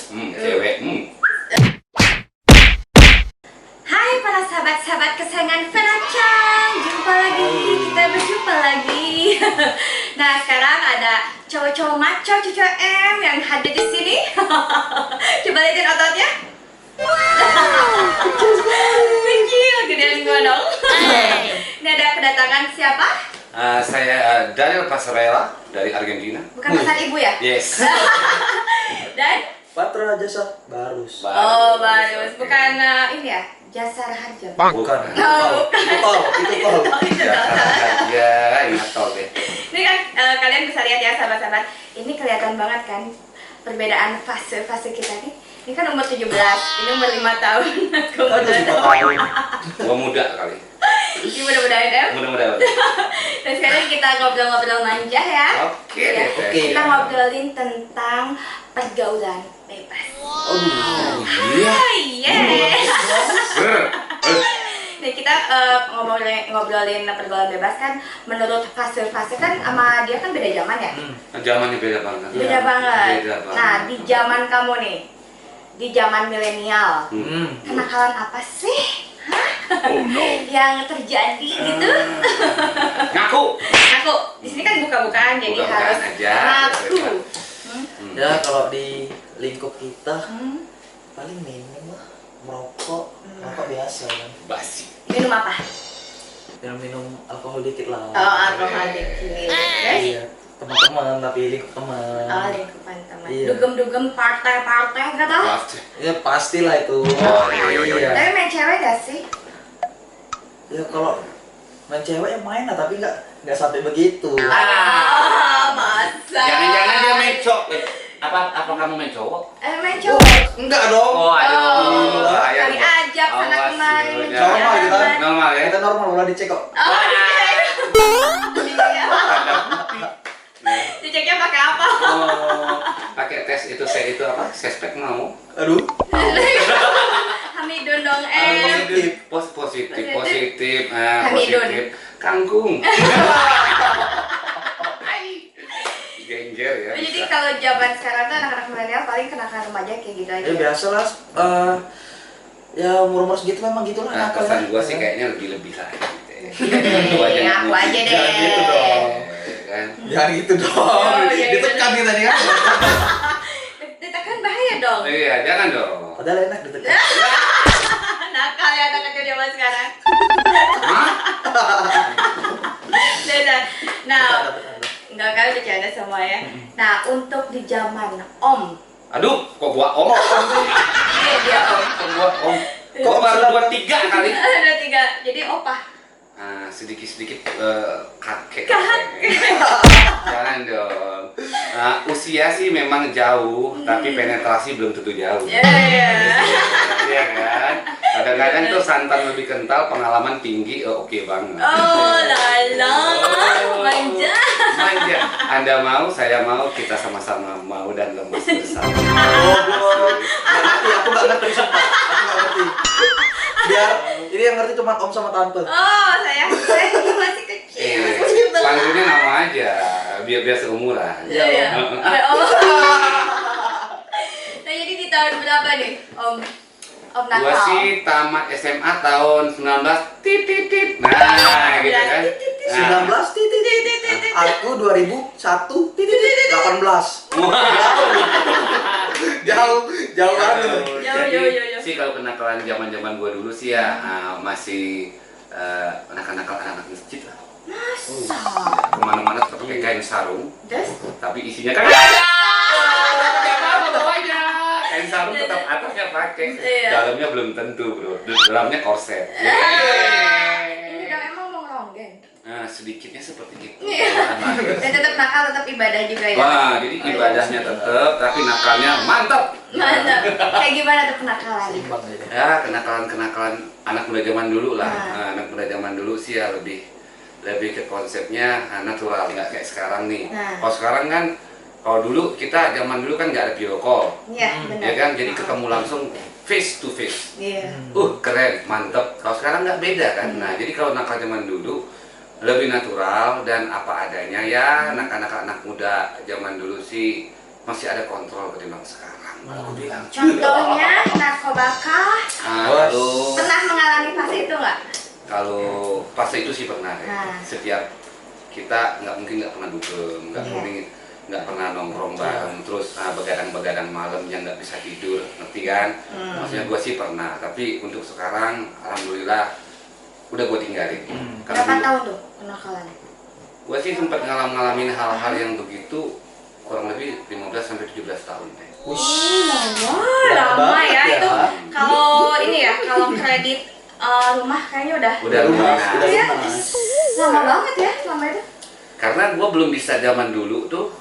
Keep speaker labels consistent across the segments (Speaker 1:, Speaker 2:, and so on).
Speaker 1: Cewek.
Speaker 2: Hai para sahabat-sahabat kesayangan Fenacang, kita berjumpa lagi. Nah sekarang ada cowok-cowok maco, cucu M yang hadir di sini. Coba liatin ototnya. Kecil, gedean gua dong. Ini ada kedatangan siapa?
Speaker 1: Saya Daniel Pasarela dari Argentina.
Speaker 2: Bukan pasar ibu ya?
Speaker 1: Yes.
Speaker 2: Dan
Speaker 3: Patra Jasa Barus.
Speaker 2: oh Barus, bukan ini ya? Jasa Harja.
Speaker 1: Bukan.
Speaker 2: Oh,
Speaker 3: Itu tol.
Speaker 2: Oh, itu dong.
Speaker 1: Ya, ingat tol deh.
Speaker 2: Ini kan kalian bisa lihat ya sahabat-sahabat. Ini kelihatan banget kan perbedaan fase kita nih. Ini kan umur 17, ini umur 5 tahun.
Speaker 1: Gua muda kali.
Speaker 2: Ini mudah-mudahan ya.
Speaker 1: Mudah-mudahan.
Speaker 2: Dan sekarang kita ngobrol-ngobrol manja ya.
Speaker 1: Oke
Speaker 2: Ya.
Speaker 1: deh.
Speaker 3: Oke.
Speaker 2: Kita ngobrolin tentang pergaulan bebas.
Speaker 1: Oh iya.
Speaker 2: Yes.
Speaker 1: Ber.
Speaker 2: Nah kita ngobrolin pergaulan bebas kan menurut fase-fase kan sama dia kan beda zaman ya.
Speaker 1: Zamannya beda banget.
Speaker 2: Beda banget.
Speaker 1: Beda banget.
Speaker 2: Nah di zaman kamu nih, di zaman milenial, kenakalan apa sih? Oh no. Yang terjadi gitu?
Speaker 1: Ngaku.
Speaker 2: Aku di sini kan buka-bukaan jadi
Speaker 1: Buka-bukaan
Speaker 2: harus
Speaker 1: aja.
Speaker 2: ngaku.
Speaker 3: Ya kalau di lingkup kita paling minum lah, merokok biasa kan.
Speaker 1: Basi.
Speaker 2: Minum apa?
Speaker 3: Minum alkohol dikit lah.
Speaker 2: Oh alkohol dikit. Terus?
Speaker 3: Iya, teman-teman tapi lingkup teman.
Speaker 2: Oh lingkupan teman.
Speaker 3: Iya.
Speaker 2: Dugem-dugem partai-partai kata?
Speaker 1: Pasti.
Speaker 3: Ya pastilah itu. Iya.
Speaker 2: Tapi main cewek gak sih?
Speaker 3: Ya kalau main cewek ya main lah tapi nggak sampai begitu.
Speaker 2: Masa?
Speaker 1: Jangan-jangan dia main cowok. Apa kamu main cowok?
Speaker 2: Main cowok?
Speaker 3: Enggak dong.
Speaker 1: Oh, aduh.
Speaker 2: Kali ajak sana kemari
Speaker 1: Awas,
Speaker 3: Normal kita.
Speaker 1: Normal ya.
Speaker 3: Kita normal boleh dicek kok.
Speaker 2: Oh, diceknya pakai apa?
Speaker 1: Oh, pakai tes itu apa? Sespek mau?
Speaker 3: Aduh.
Speaker 2: Hamidun dong
Speaker 1: Positif.
Speaker 2: Hamidun.
Speaker 1: Positif. Kangkung. Genjer ya.
Speaker 2: Jadi
Speaker 1: bisa.
Speaker 2: kalau zaman sekarang tuh anak-anak milenial paling kenakan remaja kayak gitu aja.
Speaker 3: Ya biasa lah. Ya umur-umur segitu memang gitulah
Speaker 1: Nah,
Speaker 3: nakal
Speaker 1: pesan
Speaker 3: ya.
Speaker 1: gua sih kayaknya lebih lah gitu ya.
Speaker 2: Aku aja deh.
Speaker 3: Jangan gitu dong.
Speaker 1: Kan?
Speaker 3: Jangan gitu dong.
Speaker 2: Oh, iya,
Speaker 3: Ditekan kita nih kan.
Speaker 2: Ditekan bahaya dong.
Speaker 1: Iya, jangan dong.
Speaker 3: Padahal enak ditekan.
Speaker 2: Nakal ya anak kecil zaman sekarang.
Speaker 1: Hah?
Speaker 2: Nah, enggak kali bercanda semua ya. Nah, untuk di zaman Om.
Speaker 1: Aduh, kok gua om?
Speaker 2: Dia Om.
Speaker 1: Kok gua om? Kok baru 23 kali?
Speaker 2: Ada 3. Jadi opa.
Speaker 1: Sedikit kakek.
Speaker 2: Kakek.
Speaker 1: Jangan dong. Usia sih memang jauh, tapi penetrasi belum tentu jauh. Iya kan? Kadang-kadang tuh santan lebih kental, pengalaman tinggi, oke banget.
Speaker 2: Oh lala, manja.
Speaker 1: Manja. Anda mau, saya mau, kita sama-sama mau dan lemas bersama.
Speaker 3: Nggak ngerti, aku nggak ngerti sumpah. Aku nggak ngerti. Biar ini yang ngerti cuma om sama tante.
Speaker 2: Oh saya masih kecil.
Speaker 1: Panggilnya nama aja, biar seumuran.
Speaker 2: Iya. Oh. Nah jadi di tahun berapa nih Om? Om nakal.
Speaker 1: Gua sih tamat SMA tahun 19 titit. Nah, gitu kan.
Speaker 3: 19 titit. Aku 2001 titit 18. Jauh banget.
Speaker 2: Jauh.
Speaker 1: Sih kalau kenakalan zaman-zaman gua dulu sih ya masih nakal-nakal anak masjid lah.
Speaker 2: Masa?
Speaker 1: Kemana-mana tetap pakai kain sarung,
Speaker 2: Terus?
Speaker 1: tapi isinya kan kain sarung tetap atasnya pakai,
Speaker 2: Iya.
Speaker 1: dalamnya belum tentu bro, dalamnya korset.
Speaker 2: Ini udah emang mau ngeronggeng.
Speaker 1: Nah, sedikitnya seperti itu.
Speaker 2: Iya. Dan tetap nakal, tetap ibadah juga ya.
Speaker 1: Wah, jadi ibadahnya tetap, tapi nakalnya mantap.
Speaker 2: Mantap. Kayak gimana tuh penakalan?
Speaker 1: Ya, kenakalan anak muda zaman dulu lah. Anak muda zaman dulu sih ya lebih ke konsepnya natural, nggak kayak sekarang nih. Kalau sekarang kan, kalau dulu kita zaman dulu kan nggak ada video call.
Speaker 2: Iya, benar.
Speaker 1: Ya kan, jadi ketemu langsung face to face.
Speaker 2: Iya.
Speaker 1: Keren, mantep. Kalau sekarang nggak beda kan. Nah, jadi kalau nakal zaman dulu lebih natural dan apa adanya ya. Anak-anak muda zaman dulu sih masih ada kontrol ketimbang sekarang.
Speaker 3: Aku bilang.
Speaker 2: Contohnya narkobakah?
Speaker 1: Lalu
Speaker 2: Pernah mengalami fase itu nggak?
Speaker 1: kalau fase itu sih pernah ya.
Speaker 2: Nah.
Speaker 1: Setiap kita nggak pernah dugem, nggak pernah nongkrong bareng, terus begadang-begadang malam yang nggak bisa tidur, ngerti kan? Maksudnya gue sih pernah, tapi untuk sekarang alhamdulillah udah gue tinggalin.
Speaker 2: Berapa tahun tuh kenakalannya?
Speaker 1: Gue sih sempat ngalamin hal-hal yang begitu kurang lebih 15 sampai 17 tahun deh.
Speaker 2: Lama ya itu. Kalau ini ya, kalau kredit rumah kayaknya udah
Speaker 1: lunas.
Speaker 2: Lama banget ya, lama itu.
Speaker 1: Karena gue belum bisa zaman dulu tuh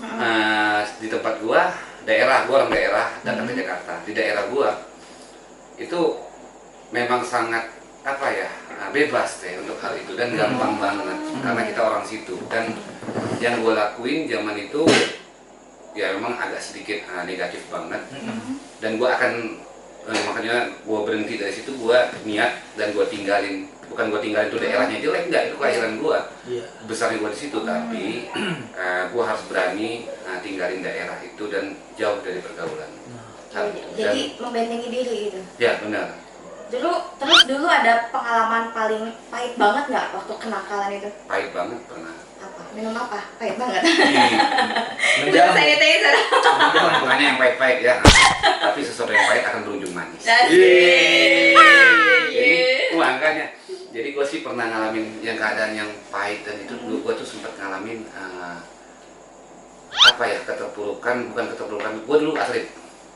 Speaker 1: di tempat gue, gue orang daerah datang ke Jakarta. Di daerah gue itu memang sangat bebas deh untuk hal itu dan gampang banget karena kita orang situ. Dan yang gue lakuin zaman itu ya memang agak sedikit negatif banget. Dan gue akan makanya gue berhenti dari situ, gue niat dan gue tinggalin. Bukan gue tinggalin tuh daerahnya jelek, enggak, itu kelahiran gue. Besarnya gue di situ, tapi gue harus berani tinggalin daerah itu dan jauh dari pergaulan.
Speaker 2: Jadi membentengi diri gitu.
Speaker 1: Ya benar.
Speaker 2: Dulu ada pengalaman paling pahit banget nggak waktu kenakalan itu?
Speaker 1: Pahit banget pernah.
Speaker 2: Apa? Minum apa? Pahit banget.
Speaker 3: Menjam.
Speaker 2: Sanitizer.
Speaker 1: Makanya yang pahit-pahit ya. Tapi sesuatu yang pahit akan berujung manis.
Speaker 2: Asik.
Speaker 1: Makanya. Jadi gue sih pernah ngalamin yang keadaan yang pahit, dan itu dulu gue tuh sempat ngalamin keterpurukan, bukan keterpurukan. Gue dulu atlet.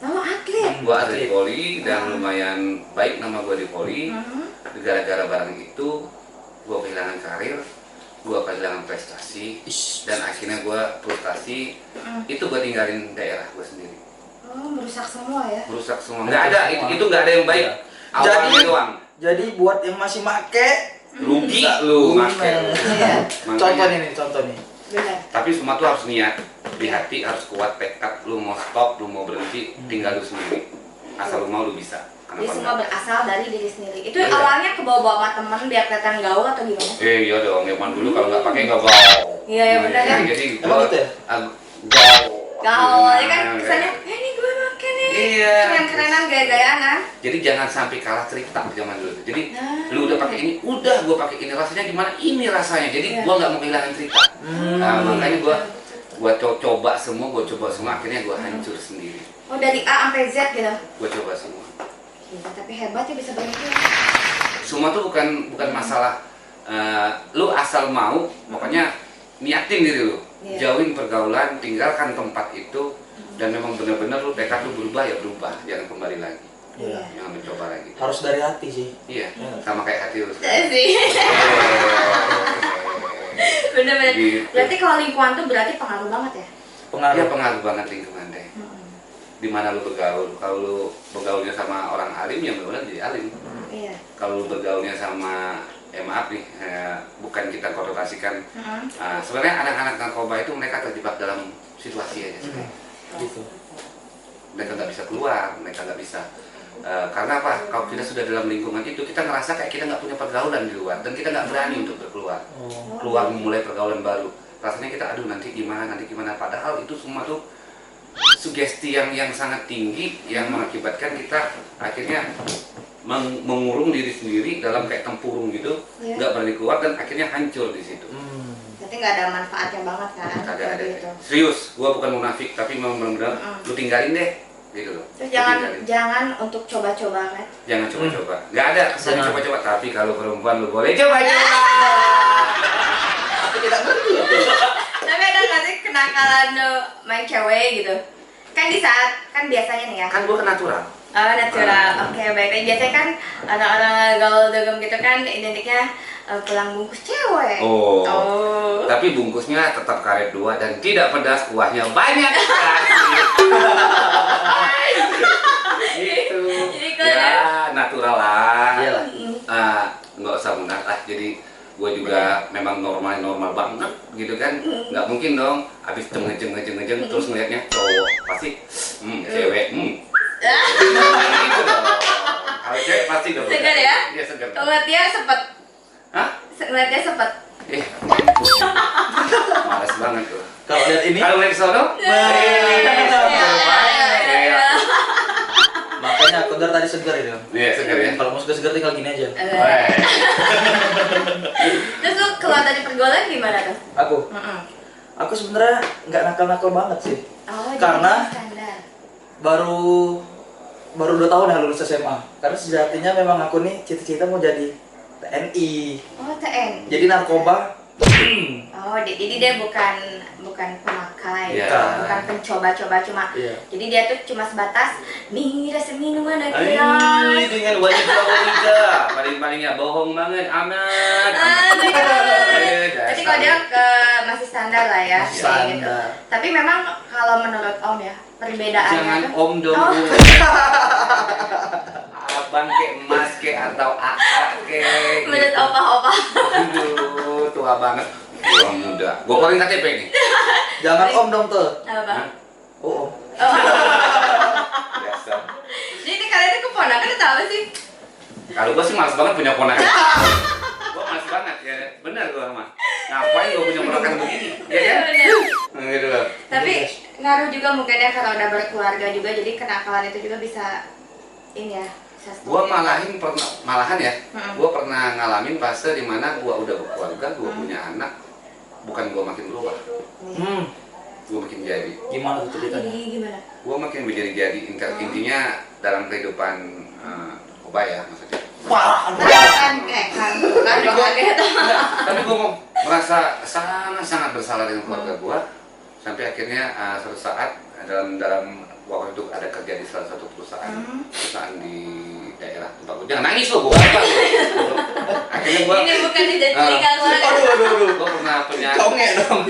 Speaker 2: Atlet?
Speaker 1: Gue atlet voli dan lumayan baik nama gue di voli. Gara-gara barang itu gue kehilangan karir, gue kehilangan prestasi, dan akhirnya gue frustasi. Itu gue tinggalin daerah gue sendiri.
Speaker 2: Merusak semua ya?
Speaker 1: Merusak semua. Nggak ada, itu nggak ada yang baik. Awalnya doang.
Speaker 3: Jadi buat yang masih make,
Speaker 1: rugi lu make.
Speaker 3: Contoh nih.
Speaker 2: Benar.
Speaker 1: Tapi semua tuh harus niat, di hati harus kuat tekad. Lu mau stop, lu mau berhenti, tinggal lu sendiri. Asal lu mau lu bisa.
Speaker 2: Jadi semua berasal dari diri sendiri. Itu awalnya kebawa-bawa sama temen biar kelihatan gaul atau gimana?
Speaker 1: Iya dong, zaman dulu kalau nggak pakai nggak gaul.
Speaker 2: Iya benar ya.
Speaker 1: Jadi
Speaker 3: Emang gitu ya?
Speaker 1: gaul.
Speaker 2: Ya kan kesannya, ini gue pakai nih.
Speaker 1: Iya.
Speaker 2: Keren-kerenan gaya-gayaan kan?
Speaker 1: Jadi jangan sampai kalah cerita zaman dulu. Jadi lu udah pakai ini, udah gua pakai ini, rasanya gimana? Ini rasanya. Jadi gua nggak mau kehilangan cerita. Makanya gua coba semua, akhirnya gua hancur sendiri.
Speaker 2: Oh, dari A sampai Z gitu.
Speaker 1: Gua coba semua.
Speaker 2: Gila, tapi hebat ya bisa begitu.
Speaker 1: Semua tuh bukan masalah lu asal mau, pokoknya niatin diri lu. Jauhin pergaulan, tinggalkan tempat itu, dan memang benar-benar lu tekad lu berubah, jangan kembali lagi. Jangan mencoba lagi.
Speaker 3: Harus dari hati sih.
Speaker 1: Iya, sama kayak hati lu.
Speaker 2: Sih. Bener-bener.
Speaker 1: Gitu.
Speaker 2: Berarti kalau lingkungan tuh berarti pengaruh banget ya?
Speaker 1: Iya, pengaruh banget lingkungan deh. Dimana lu bergaul, kalau lu bergaulnya sama orang alim, ya benar-benar jadi alim.
Speaker 2: Iya.
Speaker 1: Kalau lu bergaulnya sama maaf nih, bukan kita konotasikan. Sebenarnya anak-anak narkoba itu mereka terjebak dalam situasi aja.
Speaker 3: Gitu.
Speaker 1: Mereka nggak bisa keluar, mereka nggak bisa. Karena apa? Kalau kita sudah dalam lingkungan itu, kita ngerasa kayak kita nggak punya pergaulan di luar, dan kita nggak berani untuk berkeluar. Keluar memulai pergaulan baru. Rasanya kita nanti gimana. Padahal itu semua tuh sugesti yang sangat tinggi yang mengakibatkan kita akhirnya mengurung diri sendiri dalam kayak tempurung gitu, nggak berani keluar, dan akhirnya hancur di situ.
Speaker 2: Berarti nggak ada manfaatnya banget kan?
Speaker 1: Kagak ada. Serius, gua bukan munafik, tapi memang benar-benar lu tinggalin deh, gitu loh.
Speaker 2: Terus jangan untuk coba-coba kan?
Speaker 1: Jangan coba-coba. Nggak ada kesan coba-coba, tapi kalau perempuan lu boleh coba-coba.
Speaker 3: Aku tidak ngerti.
Speaker 2: Tapi ada nggak sih kenakalan main cewek gitu? Kan di saat, kan biasanya nih ya?
Speaker 1: Kan gua kan natural.
Speaker 2: Oh, natural. Oke, baik. Biasanya kan orang-orang gaul dugem gitu kan identiknya pulang bungkus cewek.
Speaker 1: Oh. Tapi bungkusnya tetap karet 2 dan tidak pedas, kuahnya banyak sekali. Gitu.
Speaker 2: Jadi
Speaker 1: ya natural lah.
Speaker 3: Iyalah.
Speaker 1: Nggak usah benar lah. Jadi gue juga memang normal banget gitu kan. Nggak mungkin dong habis ngejeng terus ngeliatnya cowok pasti cewek gitu dong. Kalau cewek pasti dong.
Speaker 2: Segar ya?
Speaker 1: Iya segar.
Speaker 2: Kalau ngeliat dia sepet.
Speaker 1: Hah?
Speaker 2: Ngeliat dia sepet.
Speaker 1: Mampus. Males banget tuh.
Speaker 3: Kalau lihat ini,
Speaker 1: Kalau lihat sono,
Speaker 2: Iya.
Speaker 3: dari tadi segar ini.
Speaker 1: Iya, segar ya.
Speaker 3: Kalau mau segar tinggal gini aja.
Speaker 1: Weh.
Speaker 2: Terus lu keluar dari pergaulan gimana tuh?
Speaker 3: Aku aku sebenarnya nggak nakal-nakal banget sih.
Speaker 2: Oh,
Speaker 3: Karena
Speaker 2: jadi standar.
Speaker 3: baru 2 tahun ya lulus SMA. Karena sejatinya memang aku nih cita-cita mau jadi TNI.
Speaker 2: Oh, TN.
Speaker 3: Jadi narkoba.
Speaker 2: Oh, jadi dia bukan pemakai,
Speaker 1: Iya.
Speaker 2: bukan pencoba-coba cuma.
Speaker 3: Iya.
Speaker 2: Jadi dia tuh cuma sebatas nih rasa minuman
Speaker 1: Ay,
Speaker 2: keras.
Speaker 1: dengan wanita paling-palingnya bohong banget amat.
Speaker 2: Tapi kalau dia masih standar lah ya,
Speaker 3: Masih
Speaker 2: kayak gitu.
Speaker 3: standar.
Speaker 2: Tapi memang kalau menurut Om ya, perbedaannya
Speaker 1: Jangan
Speaker 2: tuh.
Speaker 1: om dong.
Speaker 2: Oh.
Speaker 1: Abang kek emas kek atau akak kek.
Speaker 2: Menurut opa-opa.
Speaker 1: Aduh, tua banget. Tua muda. Gua keluarin KTP nih.
Speaker 3: Jangan om dong tuh.
Speaker 2: Apa?
Speaker 3: Oh, om.
Speaker 1: Biasa.
Speaker 2: Jadi kalian tuh keponakan atau apa sih?
Speaker 1: Kalau gua sih malas banget punya ponakan. Gua malas banget ya. Benar gua mah. Ngapain gua punya ponakan begini? Ya kan?
Speaker 2: Bener.
Speaker 1: Gitu loh.
Speaker 2: Tapi ngaruh juga mungkin ya kalau udah berkeluarga juga, jadi kenakalan itu juga bisa ini ya. Bisa stop.
Speaker 1: Gua malahan ya.
Speaker 2: Mm-mm.
Speaker 1: Gua pernah ngalamin fase dimana gua udah berkeluarga, gua punya anak. Bukan gua makin berubah, gua makin jadi.
Speaker 3: Gimana tuh ceritanya?
Speaker 2: Jadi gimana?
Speaker 1: Gua makin menjadi intinya dalam kehidupan Obay ya maksudnya.
Speaker 3: Wah,
Speaker 2: Kan
Speaker 1: Tapi
Speaker 2: dong
Speaker 1: gua-
Speaker 2: kaget.
Speaker 1: Tapi gua mau merasa sangat bersalah dengan keluarga gua sampai akhirnya suatu saat dalam waktu itu ada kerja di salah satu perusahaan di daerah tempat gua. Jangan nangis lo, gua apa lo. Akhirnya gua
Speaker 2: Ini bukan di telinga keluarga.
Speaker 3: aduh.
Speaker 1: gua pernah punya
Speaker 3: Conge dong.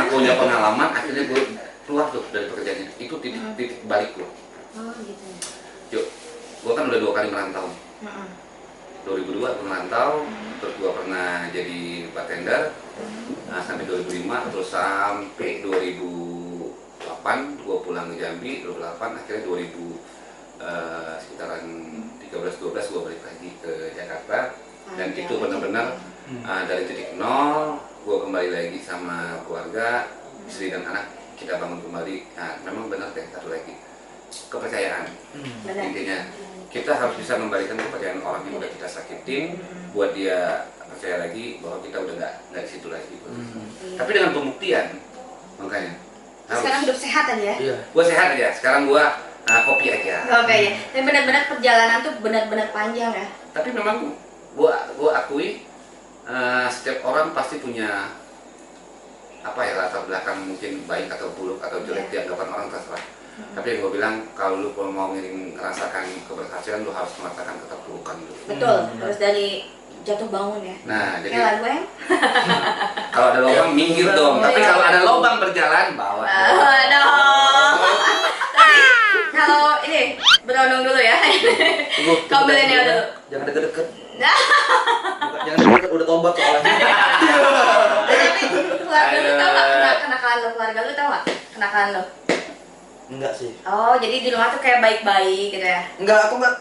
Speaker 1: punya pengalaman, akhirnya gua keluar tuh dari pekerjaannya. Itu titik balik gua.
Speaker 2: Oh gitu.
Speaker 1: Yuk, gua kan udah 2 kali merantau. 2002 gua merantau, terus gua pernah jadi bartender sampai 2005, terus sampai 2008 gua pulang ke Jambi, 2008 akhirnya 2000 sekitaran 13-12 gua balik lagi ke Jakarta. Dan itu benar-benar dari titik nol gua kembali lagi sama keluarga, istri dan anak, kita bangun kembali. Nah, memang benar deh satu lagi, kepercayaan.
Speaker 2: Benar.
Speaker 1: Intinya kita harus bisa memberikan kepercayaan orang yang udah kita sakitin, buat dia percaya lagi bahwa kita udah nggak di situ lagi. Tapi dengan pembuktian, makanya
Speaker 2: Sekarang hidup sehat aja ya.
Speaker 3: Iya.
Speaker 1: gua sehat aja, sekarang gua kopi aja.
Speaker 2: Oke ya. Tapi benar-benar perjalanan tuh benar-benar panjang ya.
Speaker 1: Tapi memang gua akui setiap orang pasti punya apa ya, latar belakang mungkin baik atau buruk atau jelek di anggapan orang, terserah. Tapi yang gue bilang, kalau lu mau ngerasakan keberhasilan, lu harus merasakan keterpurukan dulu.
Speaker 2: Betul. Terus dari jatuh bangun ya.
Speaker 1: Nah,
Speaker 2: Kayak
Speaker 1: jadi
Speaker 2: lagu yang
Speaker 1: kalau ada lubang minggir dong. Tapi kalau ada lubang berjalan, bawa.
Speaker 2: dong. Tapi kalau ini berondong dulu ya. Kau milenial dulu.
Speaker 3: Jangan deket-deket. Jangan deket, udah tobat soalnya.
Speaker 2: Tapi keluarga lu tau gak kenakalan lo? Keluarga lu tau gak kenakalan lo?
Speaker 3: Enggak sih.
Speaker 2: Oh, jadi di rumah tuh kayak baik-baik gitu ya?
Speaker 3: Enggak, aku enggak.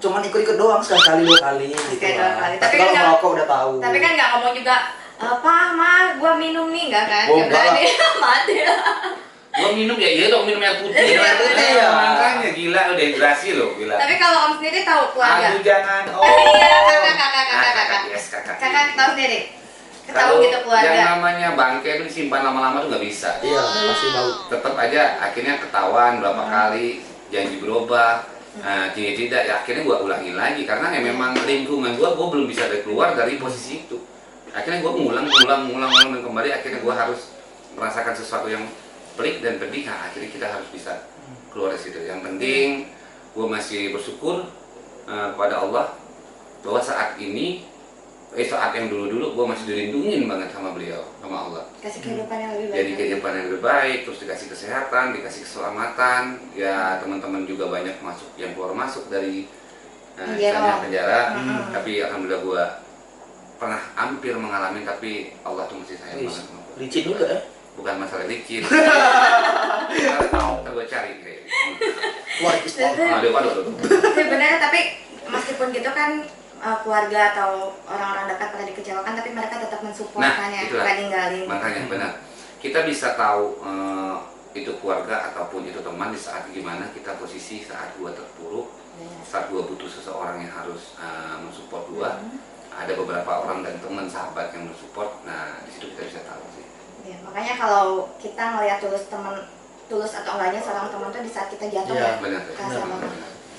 Speaker 3: Cuman ikut-ikut doang sekali 2 kali gitu.
Speaker 2: Sekali 2 kali.
Speaker 3: Tapi
Speaker 2: Tapi
Speaker 3: kalau
Speaker 2: kan
Speaker 3: merokok udah tahu.
Speaker 2: Tapi kan gak ngomong juga, apa mah gua minum nih, enggak kan?
Speaker 3: Oh,
Speaker 2: Gak
Speaker 3: enggak
Speaker 2: berani, mati.
Speaker 1: Gua minum ya, iya dong minum air putih.
Speaker 2: Minum air putih, ya.
Speaker 1: Makanya gila, udah dehidrasi loh, gila.
Speaker 2: Tapi kalau Om sendiri tahu keluarga?
Speaker 1: Aduh jangan,
Speaker 2: Iya,
Speaker 1: kakak. Yes, kakak.
Speaker 2: Kakak tahu sendiri? Ketahu
Speaker 1: Kalau
Speaker 2: gitu keluarga?
Speaker 1: yang namanya bangke itu disimpan lama-lama tuh nggak bisa.
Speaker 3: Iya, pasti bau.
Speaker 1: Tetap aja akhirnya ketahuan berapa kali, janji berubah, tidak ya akhirnya gua ulangi lagi karena ya memang lingkungan gua belum bisa keluar dari posisi itu. Akhirnya gua ngulang dan kembali, akhirnya gua harus merasakan sesuatu yang pelik dan pedih. Nah, akhirnya kita harus bisa keluar dari situ. Yang penting gua masih bersyukur kepada Allah bahwa saat ini saat yang dulu gue masih dilindungin banget sama beliau, sama Allah.
Speaker 2: Kasih kehidupan yang lebih baik.
Speaker 1: Jadi kehidupan yang lebih baik, terus dikasih kesehatan, dikasih keselamatan. Ya teman-teman juga banyak masuk yang keluar masuk dari penjara. Tapi alhamdulillah gue pernah hampir mengalami, tapi Allah tuh masih sayang banget sama gue.
Speaker 3: Licin juga ya?
Speaker 1: Bukan masalah licin. Gue cari kayak
Speaker 3: Wah, itu
Speaker 1: aduh.
Speaker 2: Sebenarnya tapi meskipun gitu kan keluarga atau orang-orang dekat pernah dikecewakan, tapi mereka tetap mensupport
Speaker 1: Nah, itulah.
Speaker 2: bukan ninggalin.
Speaker 1: Makanya benar. Kita bisa tahu itu keluarga ataupun itu teman, di saat gimana kita posisi saat gua terpuruk, saat gua butuh seseorang yang harus mensupport gua. Ada beberapa orang dan teman sahabat yang mensupport. Nah, di situ kita bisa tahu sih.
Speaker 2: Ya, makanya kalau kita ngelihat tulus atau enggaknya seorang teman tuh di saat kita jatuh
Speaker 3: Iya,
Speaker 2: ya.
Speaker 1: Benar.
Speaker 2: Kerasa banget.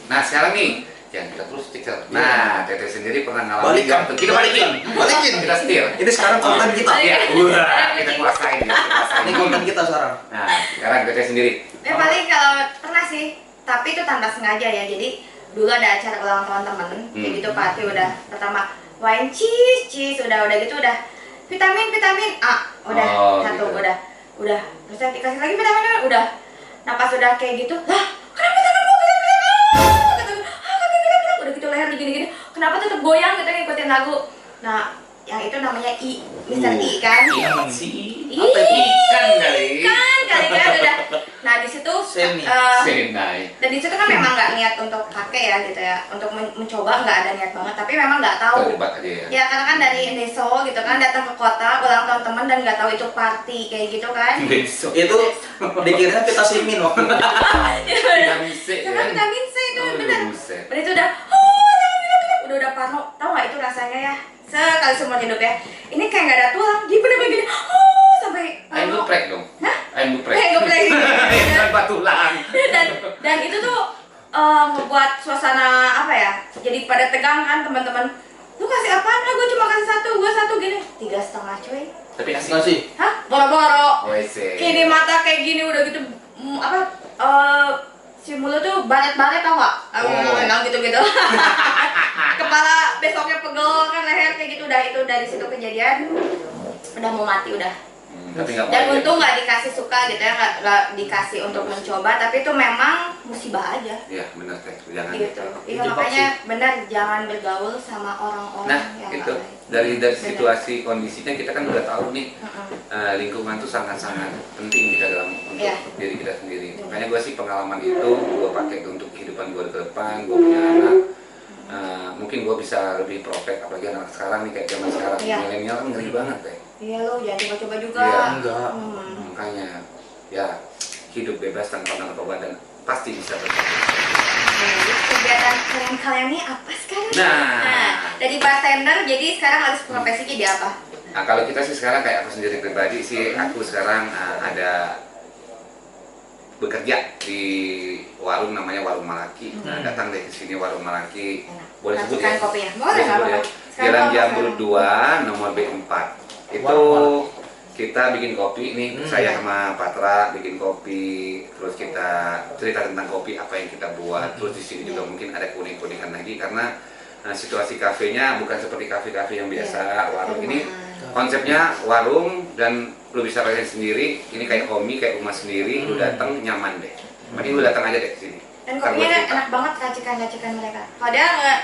Speaker 1: Nah, sekarang nih jangan kita terus stiker. Nah, Teteh sendiri pernah ngalamin
Speaker 3: Balikan.
Speaker 1: nggak? Kita balikin. Kita setir.
Speaker 3: Ini sekarang konten kita.
Speaker 1: Iya, wah, kita kuasain,
Speaker 3: Ini konten kita sekarang.
Speaker 1: Nah, sekarang Teteh sendiri.
Speaker 2: Ya paling kalau pernah sih, tapi itu tanpa sengaja ya. Jadi dulu ada acara ulang tahun temen, kayak gitu Pati udah pertama wine cheese, udah gitu udah vitamin A, udah satu
Speaker 1: gitu.
Speaker 2: udah terus dikasih lagi vitamin udah. Nah pas udah kayak gitu, lah kenapa tangan gua vitamin udah gitu leher gini-gini, kenapa tetap goyang gitu ngikutin lagu. Nah yang itu namanya Mr. I kan?
Speaker 1: Iya sih.
Speaker 2: Ih,
Speaker 1: Apa itu? Ikan kali.
Speaker 2: Ikan kali udah. Nah di situ
Speaker 1: Senai.
Speaker 2: dan di situ kan memang nggak niat untuk pakai ya gitu ya, untuk mencoba nggak ada niat banget, tapi memang nggak tahu.
Speaker 1: Terlibat aja ya.
Speaker 2: Ya karena kan dari Indonesia gitu kan datang ke kota ulang tahun teman dan nggak tahu itu party kayak gitu kan.
Speaker 1: Besok.
Speaker 3: Itu dikiranya kita simin waktu itu.
Speaker 1: Vitamin C
Speaker 2: Karena
Speaker 1: kan.
Speaker 2: vitamin C itu
Speaker 1: Oh,
Speaker 2: benar.
Speaker 1: buset.
Speaker 2: Dan itu udah udah parno, tahu nggak itu rasanya ya sekali seumur hidup ya. Ini kayak nggak ada tulang, dia bener-bener gini, sampai
Speaker 1: Ayam geprek dong.
Speaker 2: Hah?
Speaker 1: Ayam geprek.
Speaker 2: Kayak geprek gitu.
Speaker 1: Tanpa tulang.
Speaker 2: dan itu tuh ngebuat suasana apa ya, jadi pada tegang kan teman-teman. Lu kasih apaan? Gue cuma kasih satu, gue satu gini, 3,5 cuy.
Speaker 1: Tapi asik.
Speaker 3: Nggak sih?
Speaker 2: Hah? Boro-boro.
Speaker 1: Oh, ese.
Speaker 2: Ini mata kayak gini udah gitu si mulut tuh baret-baret tau gak? Nang gitu-gitu. Kepala besoknya pegel kan, leher kayak gitu. Udah itu dari situ kejadian udah mau mati udah.
Speaker 1: Tapi nggak
Speaker 2: Dan
Speaker 1: mau aja.
Speaker 2: untung nggak dikasih suka gitu ya, nggak dikasih untuk mencoba, tapi itu memang musibah aja.
Speaker 1: Iya, benar Teh. Jangan.
Speaker 2: Gitu. Iya
Speaker 3: Itu
Speaker 2: makanya benar jangan bergaul sama orang-orang
Speaker 1: Nah,
Speaker 2: yang
Speaker 1: itu
Speaker 2: alay.
Speaker 1: dari
Speaker 2: Benar.
Speaker 1: situasi kondisinya kita kan udah tahu nih
Speaker 2: Mm-mm.
Speaker 1: lingkungan tuh sangat-sangat penting kita dalam untuk
Speaker 2: Iya.
Speaker 1: diri kita sendiri. Makanya gue sih pengalaman itu gue pakai untuk kehidupan gue ke depan. Gue punya anak, mungkin gue bisa lebih profek apalagi anak sekarang nih kayak zaman sekarang.
Speaker 2: Iya.
Speaker 1: Milenial kan ngeri banget Teh.
Speaker 2: Iya lo jangan coba-coba juga.
Speaker 1: Iya,
Speaker 3: enggak.
Speaker 1: Makanya ya hidup bebas tanpa narkoba dan pasti bisa berhasil.
Speaker 2: Kegiatan kalian ini apa sekarang?
Speaker 1: Nah.
Speaker 2: Dari bartender jadi sekarang harus profesi jadi apa?
Speaker 1: Nah, kalau kita sih sekarang kayak aku sendiri pribadi sih, aku sekarang ada bekerja di warung namanya Warung Malaki. Nah, datang deh ke sini Warung Malaki. Boleh sebut ya?
Speaker 2: Racikan kopinya. Boleh nggak
Speaker 1: sebut ya.
Speaker 2: apa-apa. Sekarang
Speaker 1: Jalan
Speaker 2: kalau
Speaker 1: Jambul
Speaker 2: sekarang.
Speaker 1: 2 nomor B4. Itu
Speaker 3: Warung
Speaker 1: kita bikin kopi nih, saya sama Patra bikin kopi, terus kita cerita tentang kopi apa yang kita buat, terus di sini juga mungkin ada kuning-kuningan lagi karena situasi kafenya bukan seperti kafe-kafe yang biasa. Warung ini konsepnya warung dan lu bisa rasain sendiri, ini kayak homi, kayak rumah sendiri, lu datang nyaman deh. Mending lu datang aja deh ke sini.
Speaker 2: Dan
Speaker 1: Ntar gua
Speaker 2: kopinya
Speaker 1: cerita.
Speaker 2: enak banget racikan-racikan mereka.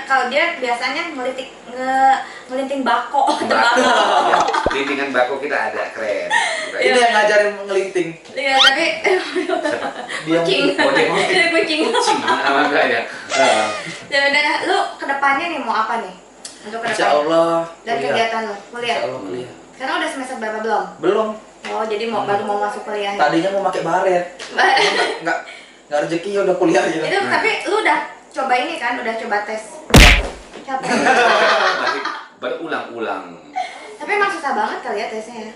Speaker 2: Kalau dia biasanya ngelinting bako,
Speaker 1: Bako, ya. Lintingan bako kita ada keren. Bukan
Speaker 3: Ini yang ngajarin ngelinting.
Speaker 2: Iya tapi
Speaker 3: Dia
Speaker 2: kucing,
Speaker 1: Kucing.
Speaker 2: kucing.
Speaker 1: kucing, apa ya?
Speaker 2: Dan lu kedepannya nih mau apa nih? Untuk
Speaker 3: Insya
Speaker 2: kedepannya.
Speaker 3: Allah
Speaker 2: Dan
Speaker 3: kuliah.
Speaker 2: kegiatan lu,
Speaker 3: Insya
Speaker 2: kuliah.
Speaker 3: Allah kuliah.
Speaker 2: Sekarang udah semester berapa belum?
Speaker 3: Belum.
Speaker 2: Oh jadi baru mau masuk kuliah. Ya?
Speaker 3: Tadinya mau pakai baret. Nggak rezeki ya udah kuliah aja.
Speaker 2: Itu tapi lu udah coba ini kan, udah coba tes. Capek.
Speaker 1: Masih berulang-ulang.
Speaker 2: Tapi emang susah banget kali ya tesnya ya.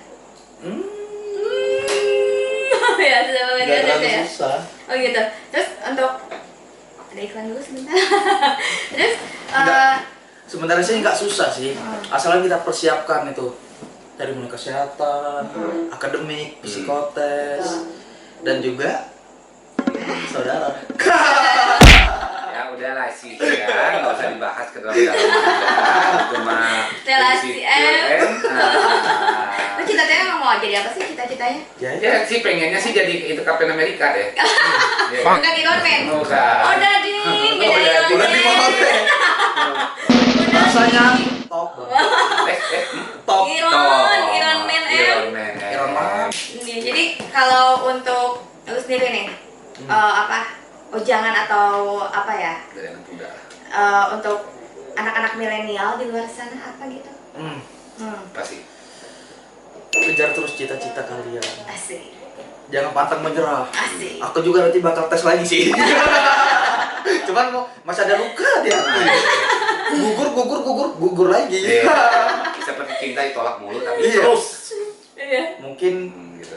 Speaker 2: Ya susah banget
Speaker 3: Nggak
Speaker 2: ya tesnya
Speaker 3: terlalu
Speaker 2: ya.
Speaker 3: susah.
Speaker 2: Oh gitu. Terus untuk ada iklan dulu sebentar. Terus
Speaker 3: Enggak. Sebenarnya sih nggak susah sih, asalkan kita persiapkan itu dari mulai kesehatan, akademik, psikotes, dan juga saudara.
Speaker 1: Ya udahlah sih ya, nggak usah dibahas ke dalam cuma
Speaker 2: relasi lu
Speaker 1: nah.
Speaker 2: cita-citanya mau jadi apa sih cita-citanya?
Speaker 1: Ya sih pengennya sih jadi itu Kapten Amerika deh. Ya.
Speaker 2: Bukan Iron Man.
Speaker 1: Bukan.
Speaker 2: Oh udah ding, jadi
Speaker 1: Udah,
Speaker 2: Iron
Speaker 3: Udah
Speaker 2: Man.
Speaker 3: di bawah deh. Rasanya top. Top.
Speaker 2: Iron Man
Speaker 1: Iron Man.
Speaker 3: Iron Man.
Speaker 2: Nih, jadi kalau untuk lu sendiri nih, apa ujangan atau apa ya
Speaker 1: Dari anak muda.
Speaker 2: untuk anak-anak milenial di luar sana apa gitu?
Speaker 1: Pasti.
Speaker 3: Kejar terus cita-cita kalian.
Speaker 2: Asik.
Speaker 3: jangan pantang menyerah.
Speaker 2: Asik.
Speaker 3: Aku juga nanti bakal tes lagi sih. Cuman masih ada luka di hati. Gugur lagi.
Speaker 1: Iya. Seperti cinta ditolak mulu tapi
Speaker 3: Iya.
Speaker 1: terus.
Speaker 2: Iya.
Speaker 3: Mungkin
Speaker 1: Gitu.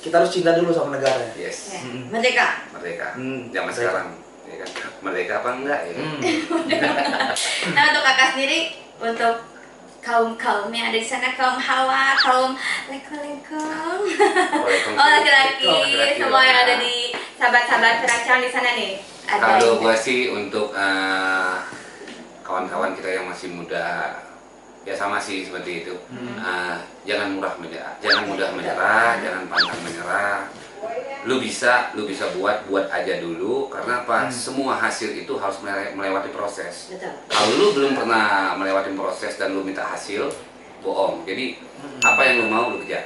Speaker 3: kita harus cinta dulu sama negara.
Speaker 1: Yes.
Speaker 2: Ya. Merdeka.
Speaker 1: Merdeka. Zaman
Speaker 3: Merdeka.
Speaker 1: sekarang. Ya kan? Merdeka apa enggak ya?
Speaker 2: Nah, untuk kakak sendiri, untuk kaum yang ada di sana, kaum hawa, kaum leko-leko, oh laki-laki, semua yang ada di sahabat-sahabat Feracang di sana nih. Ada
Speaker 1: Kalau
Speaker 2: yang-
Speaker 1: gua sih untuk kawan-kawan kita yang masih muda, ya sama sih seperti itu. Jangan mudah menyerah, jangan pantang menyerah. Lu bisa buat aja dulu, karena apa? Semua hasil itu harus melewati proses.
Speaker 2: Betul.
Speaker 1: Kalau lu belum pernah melewati proses dan lu minta hasil, bohong. Jadi apa yang lu mau lu kejar.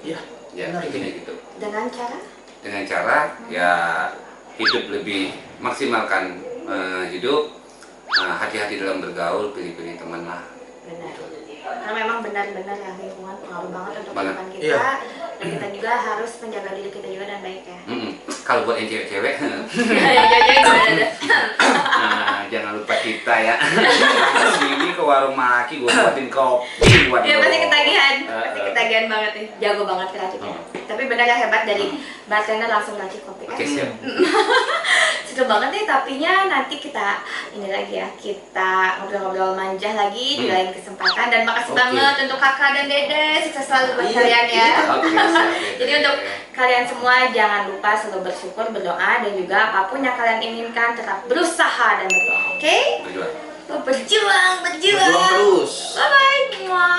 Speaker 3: Iya.
Speaker 1: Ya,
Speaker 3: Benar,
Speaker 1: intinya gitu.
Speaker 2: Dengan cara
Speaker 1: Ya hidup lebih maksimalkan hidup, hati-hati dalam bergaul, pilih-pilih teman lah.
Speaker 2: benar. Karena memang benar-benar ya lingkungan pengaruh banget untuk
Speaker 1: Banget.
Speaker 2: kehidupan kita,
Speaker 3: Iya.
Speaker 2: dan kita juga harus menjaga diri kita juga dan baik ya.
Speaker 1: Kalau buat yang cewek-cewek,
Speaker 2: Jadi gimana?
Speaker 1: jangan lupa kita ya. Sini ke warung Maki, gua buatin kopi buat
Speaker 2: Iya
Speaker 1: lo.
Speaker 2: pasti ketagihan banget nih, jago banget keraciknya. Tapi benar ya hebat, dari bartender langsung racik kopi kan.
Speaker 1: Oke, siap.
Speaker 2: Seru banget nih, tapinya nanti kita ini lagi ya, kita ngobrol-ngobrol manja lagi di lain kesempatan. Dan makasih
Speaker 3: Oke.
Speaker 2: banget untuk kakak dan dede, sukses selalu buat
Speaker 3: Iya,
Speaker 2: kalian ya.
Speaker 1: Oke, siap.
Speaker 2: Jadi untuk kalian semua jangan lupa selalu bersyukur, berdoa, dan juga apapun yang kalian inginkan tetap berusaha dan berdoa, oke?
Speaker 1: Berjuang.
Speaker 2: Berjuang.
Speaker 3: Berjuang terus.
Speaker 2: Bye bye semua.